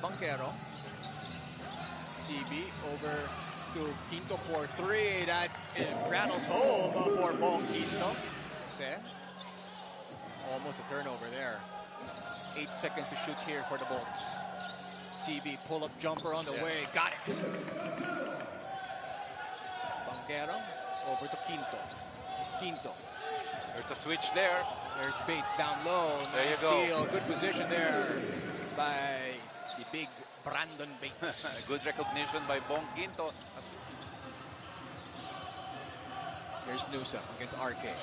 Banquero. CB over to Quinto for 3. That rattles home for Bong Quinto. Almost a turnover there. 8 seconds to shoot here for the Bolts. CB pull-up jumper on the way. Got it. Banquero over to Quinto. Quinto. There's a switch there. There's Bates down low. There you go. Good position there by the big Brandon Bates. Good recognition by Bong Quinto. Here's Newsome against RK.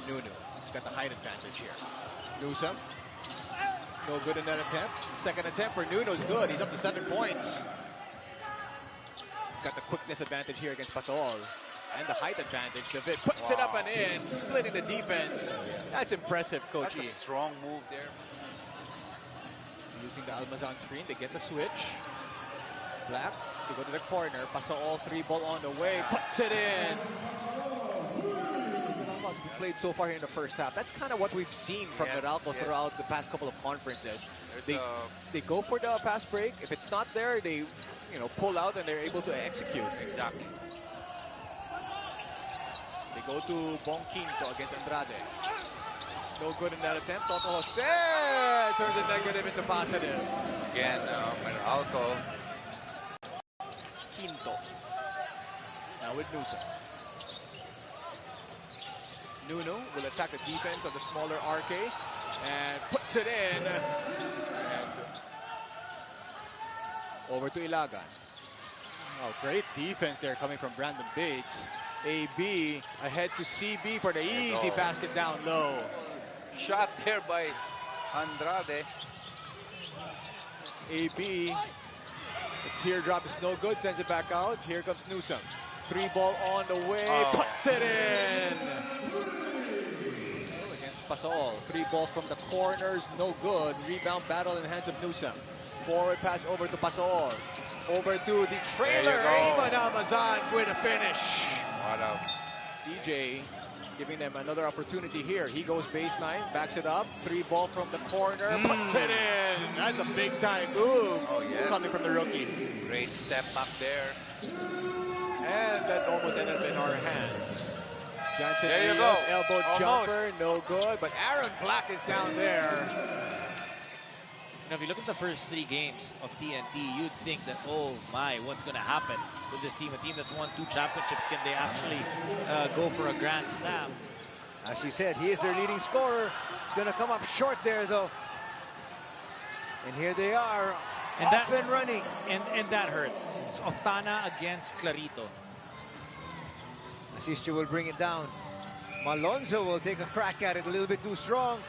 Nunu. He's got the height advantage here. Newsome. No good in that attempt. Second attempt for Nuno's good. He's up to 7 points. He's got the quickness advantage here against Pasol. And the height advantage. David puts it up and in, splitting the defense. That's impressive, Coach. That's a strong move there. Using the Almazan screen, they get the switch. Black, they go to the corner. Pasol, 3 ball on the way, puts it in. We played so far here in the first half. That's kind of what we've seen from Meralco throughout the past couple of conferences. They go for the pass break. If it's not there, they pull out and they're able to execute. Exactly. They go to Bong Quinto against Andrade. No good in that attempt. Toto Jose turns a negative into positive. Again, Meralco. Quinto. Now with Newsome. Nuno will attack the defense of the smaller RK and puts it in. And over to Ilagan. Oh, great defense there coming from Brandon Bates. AB ahead to CB for the easy basket down low. Shot there by Andrade. AB, the teardrop is no good, sends it back out. Here comes Newsome. 3 ball on the way, puts it in. Against Pasol, 3 balls from the corners, no good. Rebound battle in the hands of Newsome. Forward pass over to Pasol. Over to the trailer, Ivan Almazan with a finish. CJ giving them another opportunity here. He goes baseline, backs it up. 3 ball from the corner, puts it in. That's a big time move coming from the rookie. Great step up there. And that almost ended up in our hands. Johnson there you go. Elbow jumper, no good. But Aaron Black is down there. If you look at the first 3 games of TNT, you'd think that, oh my, what's going to happen with this team? A team that's won 2 championships, can they actually go for a grand slam? As you said, he is their leading scorer. He's going to come up short there, though. And here they are, off and running. And that hurts. It's Oftana against Clarito. Asistio will bring it down. Malonzo will take a crack at it, a little bit too strong.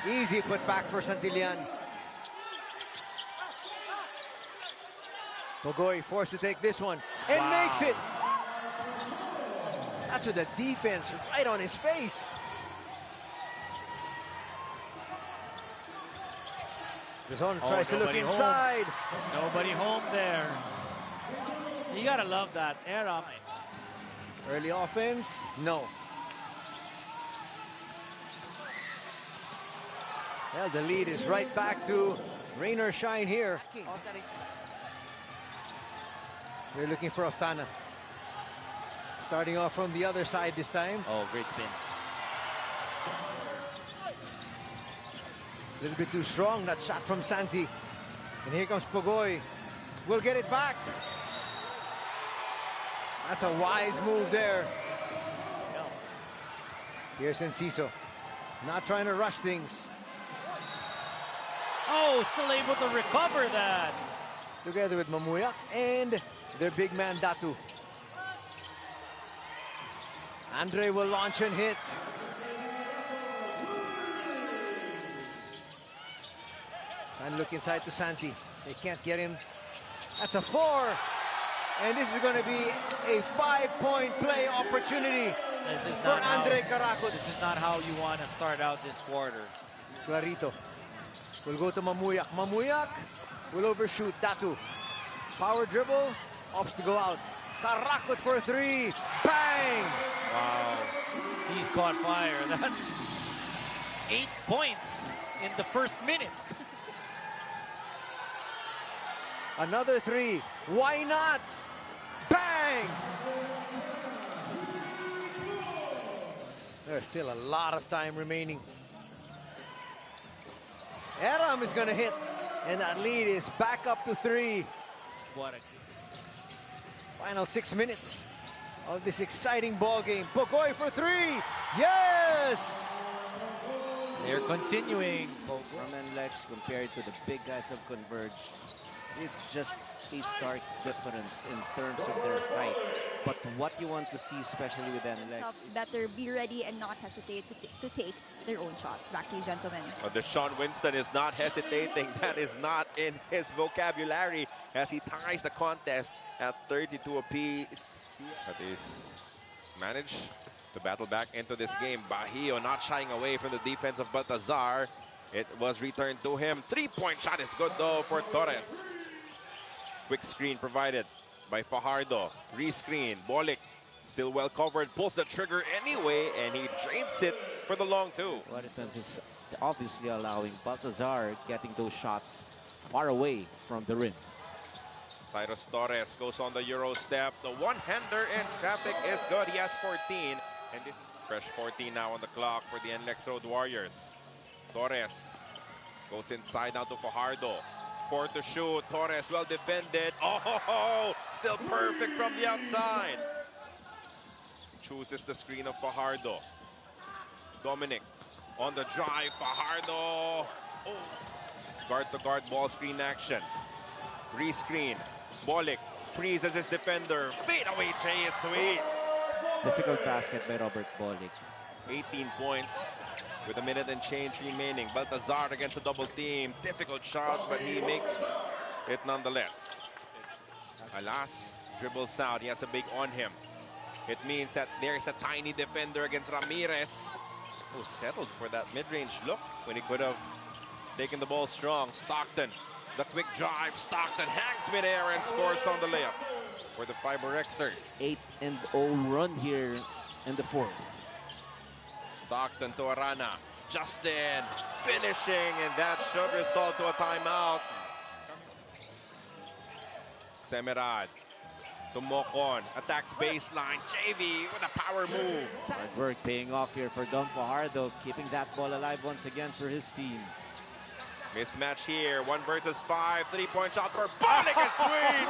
Easy put back for Santillan. Bogoy forced to take this one and makes it. That's with the defense right on his face. Rizon tries to look inside. Nobody home there. You gotta love that. Era. Early offense, no. Well, the lead is right back to rain or shine here. They're looking for Oftana. Starting off from the other side this time. Oh, great spin. A little bit too strong, that shot from Santi. And here comes Pogoy. We'll get it back. That's a wise move there. Here's Enciso. Not trying to rush things. Oh, still able to recover that. Together with Mamuyak and their big man Datu. Andre will launch and hit. And look inside to Santi. They can't get him. That's a 4. And this is going to be a 5-point play opportunity for Andre Caraco. This is not how you want to start out this quarter. Clarito will go to Mamuyak. Mamuyak will overshoot Datu. Power dribble, opts to go out. Caraco for 3. Bang! Wow. He's caught fire. That's 8 points in the first minute. Another three. Why not? Bang! There's still a lot of time remaining. Aram is going to hit, and that lead is back up to 3. What a Final 6 minutes of this exciting ball game. Bogoy for 3. Yes! They're continuing. From NLEX compared to the big guys have converged. It's just a stark difference in terms of their height. But what you want to see, especially with NLEX, better be ready and not hesitate to take their own shots. Back to you, gentlemen. Deshaun Winston is not hesitating. That is not in his vocabulary as he ties the contest at 32 apiece. But he's managed to battle back into this game. Bajío not shying away from the defense of Baltazar. It was returned to him. 3-point shot is good though for Torres. Quick screen provided by Fajardo. Rescreen. Bolik still well covered. Pulls the trigger anyway, and he drains it for the long two. what it does is obviously allowing Baltazar getting those shots far away from the rim. Cyrus Torres goes on the Euro step. The one-hander in traffic is good. He has 14. And this is fresh 14 now on the clock for the NLEX Road Warriors. Torres goes inside now to Fajardo. 4 to shoot. Torres well defended. Oh, still perfect from the outside. Chooses the screen of Fajardo. Dominic on the drive. Fajardo. Oh. Guard-to-guard ball screen action. Rescreen. Bolik freezes his defender. Fadeaway J is sweet. Difficult basket by Robert Bolik. 18 points with a minute and change remaining. Baltazar against a double team. Difficult shot, but he makes it nonetheless. Alas dribbles out. He has a big on him. It means that there's a tiny defender against Ramirez, who settled for that mid-range look when he could have taken the ball strong. Stockton, the quick drive. Stockton hangs midair and scores on the layup for the Fiber Xers. 8-0 run here in the fourth. Stockton to Arana. Justin finishing, and that should result to a timeout. Semerad to Mocon. Attacks baseline. JV with a power move. Hard work paying off here for Dom Fajardo, keeping that ball alive once again for his team. Mismatch here. 1 versus 5. 3-point shot for Bolik is sweet.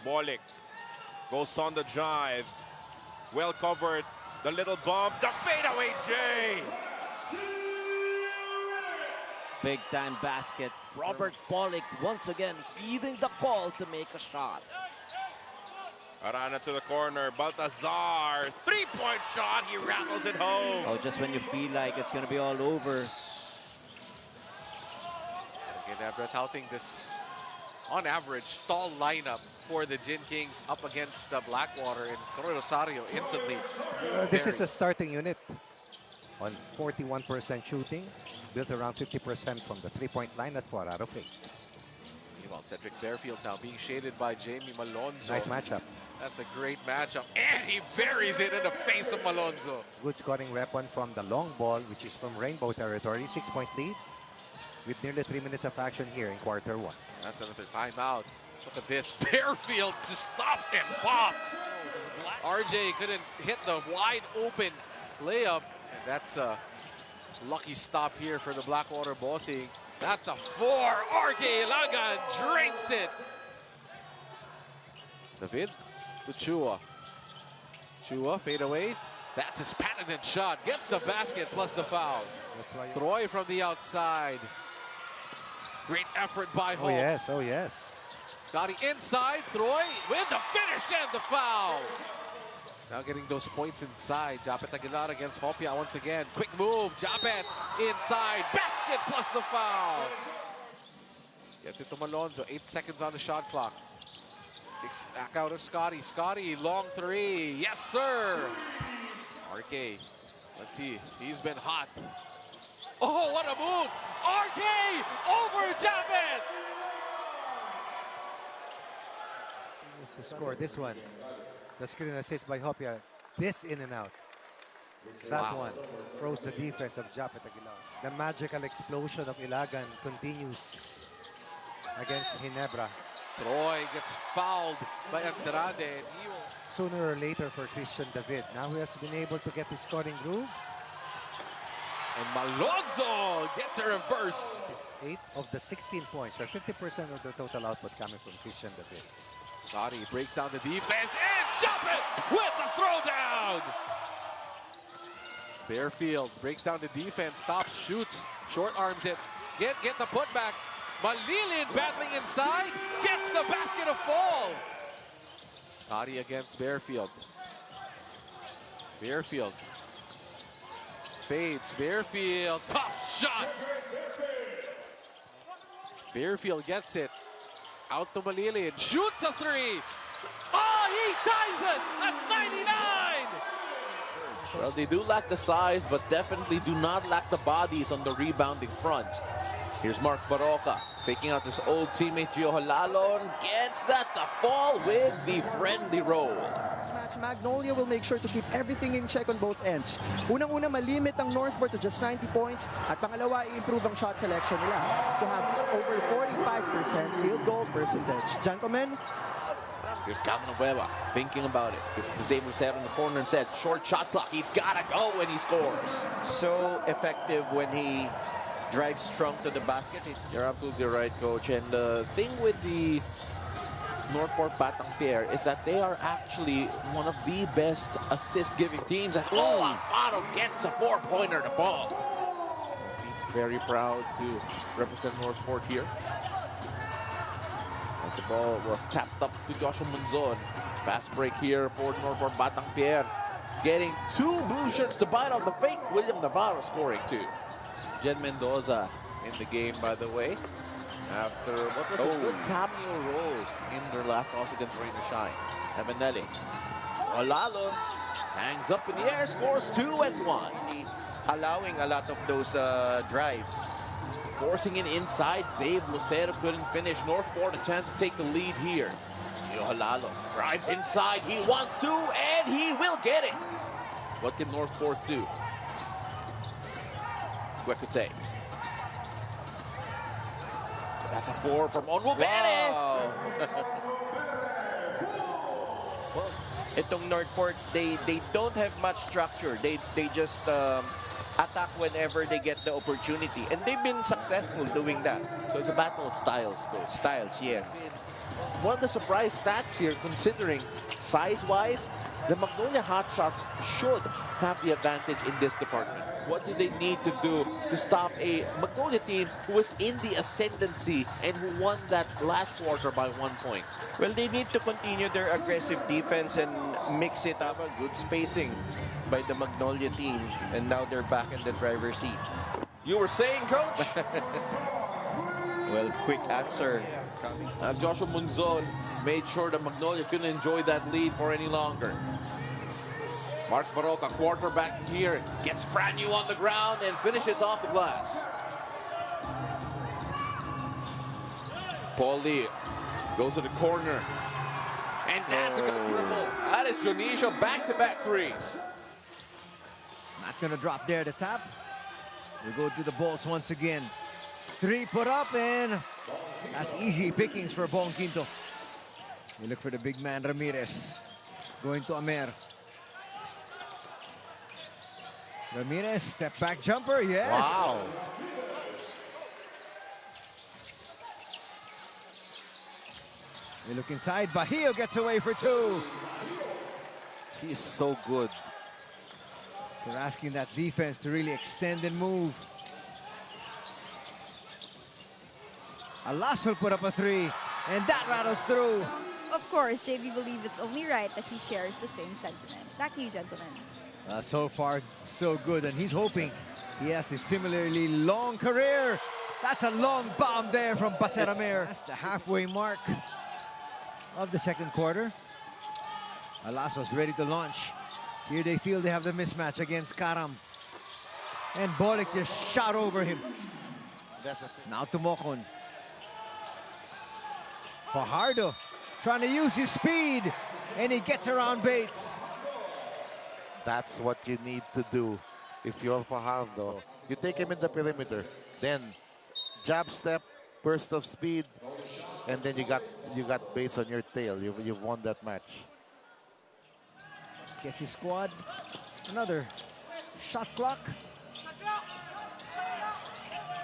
Bolik goes on the drive. Well covered. The little bump. The fadeaway J. Big time basket. Robert Bolik once again heeding the call to make a shot. Arana to the corner. Baltazar. 3-point shot. He rattles it home. Oh, just when you feel like it's going to be all over. Again, after touting this, on average, tall lineup for the Gin Kings up against the Blackwater, and Troy Rosario instantly. This is a starting unit on 41% shooting, built around 50% from the 3-point line at 4 out of 8. Meanwhile, Cedric Fairfield now being shaded by Jamie Malonzo. Nice matchup. That's a great matchup. And he buries it in the face of Malonzo. Good scoring weapon from the long ball, which is from Rainbow territory. 6-point lead with nearly 3 minutes of action here in quarter 1. That's another timeout. Look at this. Fairfield just stops and pops. RJ couldn't hit the wide open layup. And that's a lucky stop here for the Blackwater bossing. That's a 4. RK Ilagan drinks it. David to Chua. Chua fade away. That's his patented shot. Gets the basket plus the foul. That's why Troy from the outside. Great effort by Holmes. Oh yes, oh yes. Scotty inside, Troy with the finish and the foul. Now getting those points inside. Japet Aguilar against Hopia once again. Quick move, Japet inside, basket plus the foul. Gets it to Malonzo, 8 seconds on the shot clock. Kicks back out of Scotty. Scotty, long 3, yes sir. RK, let's see, he's been hot. Oh, what a move! RK over Japet! To score this one. The screen assist by Hopia. This in and out. That one froze the defense of Japet Aguilar. The magical explosion of Ilagan continues against Ginebra. Troy gets fouled by Andrade. Sooner or later for Christian David. Now he has been able to get the scoring groove. And Malonzo gets a reverse. It's 8 of the 16 points, or 50% of the total output coming from Christian David. Scotty breaks down the defense and Japet with the throwdown. Bearfield breaks down the defense, stops, shoots, short arms it. Get the putback. Malilin battling inside, gets the basket of fall. Scotty against Bearfield. Bearfield fades. Bearfield, tough shot. Bearfield gets it. Out to Malilin, shoots a three. Oh, he ties us at 99. Well, they do lack the size, but definitely do not lack the bodies on the rebounding front. Here's Mark Baroka, faking out his old teammate Gio Halalon. Gets that to fall with the friendly roll. This match, Magnolia will make sure to keep everything in check on both ends. Unang-una, malimit ang NorthPort to just 90 points. At pangalawa, i-improve ang shot selection nila to have over 45% field goal percentage. Gentlemen, here's Calvin Nueva thinking about it. Gets the Xavier set in the corner and said, short shot clock. He's got to go when he scores. So effective when he drives strong to the basket. You're absolutely right, Coach. And the thing with the NorthPort Batang pair is that they are actually one of the best assist-giving teams. As Alfaro gets a 4-pointer to fall. Very proud to represent NorthPort here. As the ball was tapped up to Joshua Monzon. Fast break here for NorthPort Batang Pierre. Getting 2 blue shirts to bite on the fake. William Navarro scoring 2. Jen Mendoza in the game, by the way, after what was a good cameo role in their last loss against Rain or Shine. Evanelli. Olalo hangs up in the air, scores 2 and 1. Allowing a lot of those drives. Forcing it inside, Zabe Lucero couldn't finish. NorthPort a chance to take the lead here. Halalo drives inside, he wants to, and he will get it. What can NorthPort do? Gwekute. That's a 4 from Onwo Bennett. Well, itong NorthPort, they don't have much structure. They just attack whenever they get the opportunity, and they've been successful doing that. So it's a battle of styles, Coach. Styles, yes. One of the surprise stats here, considering size-wise, the Magnolia Hotshots should have the advantage in this department. What do they need to do to stop a Magnolia team who was in the ascendancy and who won that last quarter by 1 point? Well, they need to continue their aggressive defense and mix it up. A good spacing by the Magnolia team, and now they're back in the driver's seat. You were saying, Coach? Well, quick answer. As Joshua Munzon made sure that Magnolia couldn't enjoy that lead for any longer. Mark Baroka, quarterback here, gets brand new on the ground and finishes off the glass. Paul Lee goes to the corner. And that's a good dribble. That is Jonisha, back-to-back threes. Not gonna drop there to tap. We go to the balls once again. 3 put up, and that's easy pickings for Bong Quinto. We look for the big man Ramirez. Going to Amer. Ramirez, step back jumper, yes. Wow. We look inside, Bahio gets away for 2. He's so good. They're asking that defense to really extend and move. Alas will put up a 3, and that rattles through. Of course, JB believes it's only right that he shares the same sentiment. Back to you, gentlemen. So far, so good, and he's hoping he has a similarly long career. That's a long bomb there from Baseramer. That's the halfway mark of the second quarter. Alas was ready to launch. Here they feel they have the mismatch against Karam. And Bolic just shot over him. Now to Mokon. Fajardo trying to use his speed, and he gets around Bates. That's what you need to do if you're Fajardo. You take him in the perimeter, then jab step, burst of speed, and then you got base on your tail. You've won that match. Gets his squad. Another shot clock.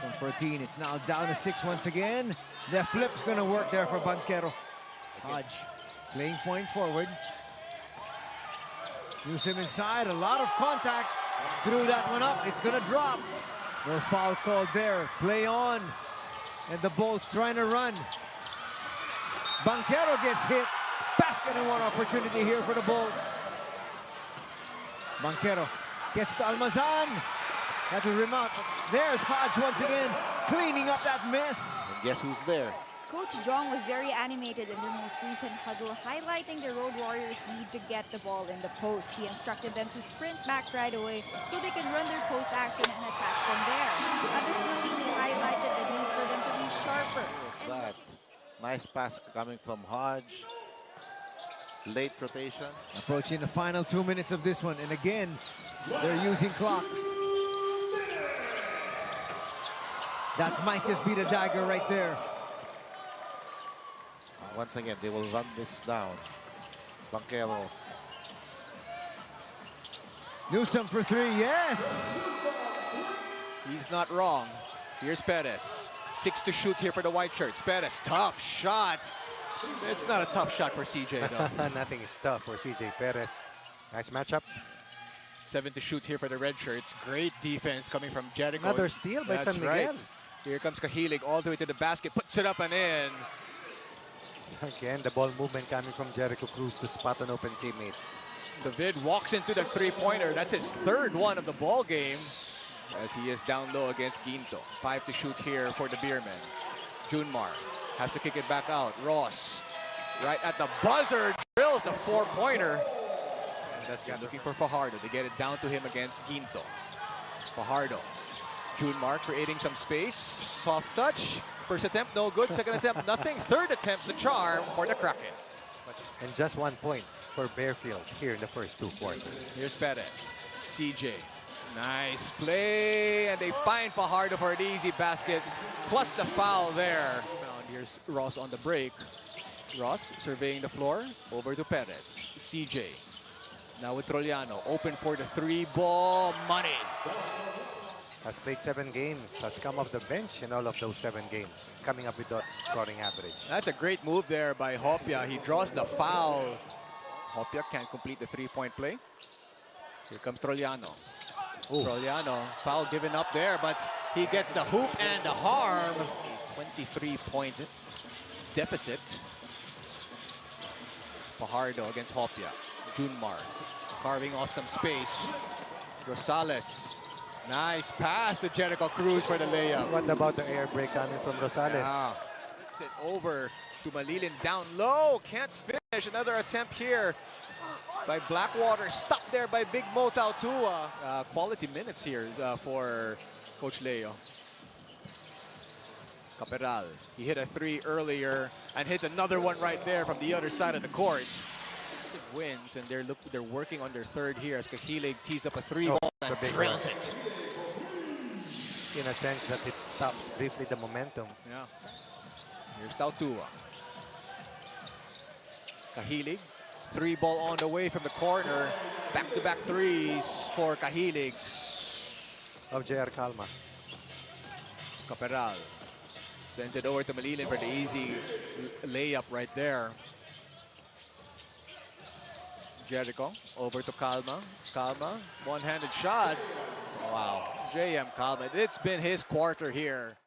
From 14, it's now down to 6 once again. The flip's gonna work there for Banquero. Hodge playing point forward. Newsom inside, a lot of contact. Threw that one up, it's gonna drop. No foul called there, play on. And the Bulls trying to run. Banquero gets hit. Basket and one opportunity here for the Bulls. Banquero gets to Almazan. That'll rim out. There's Hodge once again, cleaning up that mess. And guess who's there? Coach Jong was very animated in their most recent huddle, highlighting the Road Warriors need to get the ball in the post. He instructed them to sprint back right away so they can run their post action and attack from there. Additionally, he highlighted the need for them to be sharper. That nice pass coming from Hodge. Late rotation. Approaching the final 2 minutes of this one, and again, they're using clock. That might just be the dagger right there. Once again, they will run this down. Banquero. Newsom for three, yes! He's not wrong. Here's Perez. 6 to shoot here for the white shirts. Perez, tough shot. It's not a tough shot for CJ though. Nothing is tough for CJ Perez. Nice matchup. 7 to shoot here for the red shirts. Great defense coming from Jericho. Another steal by San Miguel. Right. Here comes Cahilig all the way to the basket. Puts it up and in. Again, the ball movement coming from Jericho Cruz to spot an open teammate. David walks into the three-pointer. That's his third one of the ball game, as he is down low against Ginto. 5 to shoot here for the Beermen. Junmar has to kick it back out. Ross, right at the buzzer, drills the 4-pointer. That's looking for Fajardo to get it down to him against Ginto. Fajardo. Junmar creating some space. Soft touch. First attempt, no good. Second attempt, nothing. Third attempt, the charm for the Kraken. And just 1 point for Bearfield here in the first 2 quarters. Here's Perez. CJ. Nice play. And they find Fajardo for an easy basket. Plus the foul there. Here's Ross on the break. Ross surveying the floor. Over to Perez. CJ. Now with Troliano. Open for the 3-ball. Money. Has played 7 games, has come off the bench in all of those 7 games, coming up with that scoring average. That's a great move there by Hopia. He draws the foul. Hopia can't complete the 3-point play. Here comes Troliano. Troliano, foul given up there, but he gets the hoop and the harm. 23-point deficit. Fajardo against Hopia. Junmar carving off some space. Rosales. Nice pass to Jericho Cruz for the layup. What about the air break coming from Rosales? Flips it over to Malilin down low. Can't finish. Another attempt here by Blackwater. Stopped there by Big Mo Tautua. Quality minutes here for Coach Leo. Caperal. He hit a 3 earlier and hits another one right there from the other side of the court. Wins, and they're working on their third here as Cahilig tees up a 3-ball and drills it. In a sense that it stops briefly the momentum. Yeah. Here's Tautua. Cahilig, 3-ball on the way from the corner. Back-to-back threes for Cahilig. Of JR Calma. Caperal sends it over to Malilin for the easy layup right there. Jericho over to Calma. Calma, one-handed shot. Wow, JM Calma. It's been his quarter here.